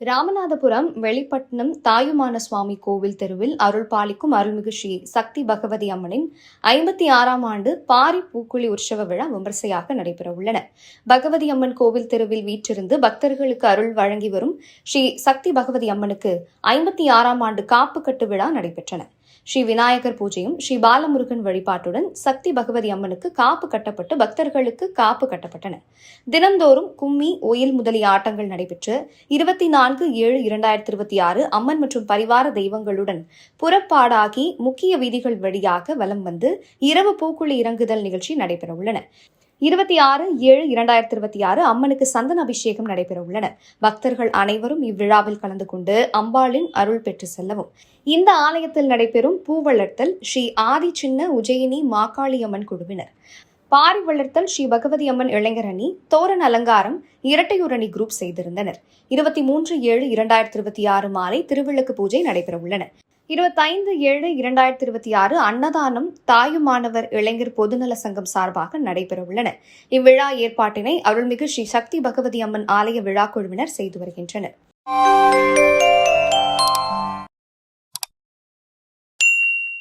ராமநாதபுரம் வெளிப்பட்டினம் தாயுமான சுவாமி கோவில் தெருவில் அருள் பாலிக்கும் அருள்மிகு ஸ்ரீ சக்தி பகவதி அம்மனின் 56ஆம் ஆண்டு பாரி பூக்குழி உற்சவ விழா விமர்சையாக நடைபெறவுள்ளன. பகவதி அம்மன் கோவில் தெருவில் வீற்றிருந்து பக்தர்களுக்கு அருள் வழங்கி வரும் ஸ்ரீ சக்தி பகவதி அம்மனுக்கு 56ஆம் ஆண்டு காப்பு கட்டு விழா நடைபெற்றன. ஸ்ரீ விநாயகர் பூஜையும் ஸ்ரீ பாலமுருகன் வழிபாட்டுடன் சக்தி பகவதி அம்மனுக்கு காப்பு கட்டப்பட்டு பக்தர்களுக்கு காப்பு கட்டப்பட்டன. தினந்தோறும் கும்மி, ஒயில் முதலிய ஆட்டங்கள் நடைபெற்று 24/7/2026 அம்மன் மற்றும் பரிவார தெய்வங்களுடன் புறப்பாடாகி முக்கிய வீதிகள் வழியாக வலம் வந்து இரவு பூக்குழி இறங்குதல் நிகழ்ச்சி நடைபெறவுள்ளன. 26/7/2026 அம்மனுக்கு சந்தன அபிஷேகம் நடைபெறவுள்ளன. பக்தர்கள் அனைவரும் இவ்விழாவில் கலந்து கொண்டு அம்பாளின் அருள் பெற்று செல்லவும். இந்த ஆலயத்தில் நடைபெறும் பூவளர்த்தல் ஸ்ரீ ஆதி சின்ன உஜயினி மாகாளி அம்மன் குழுவினர், பாரி வளர்த்தல் ஸ்ரீ பகவதி அம்மன் இளைஞர் அணி, தோரண அலங்காரம் இரட்டையூர் அணி குரூப் செய்திருந்தனர். 23/7/2026 மாலை திருவிளக்கு பூஜை நடைபெறவுள்ளன. 25/7/2026 அன்னதானம் தாயுமானவர் இளைஞர் பொதுநல சங்கம் சார்பாக நடைபெறவுள்ளன. இவ்விழா ஏற்பாட்டினை அருள்மிகு ஸ்ரீ சக்தி பகவதி அம்மன் ஆலய விழா குழுவினர் செய்து வருகின்றனர்.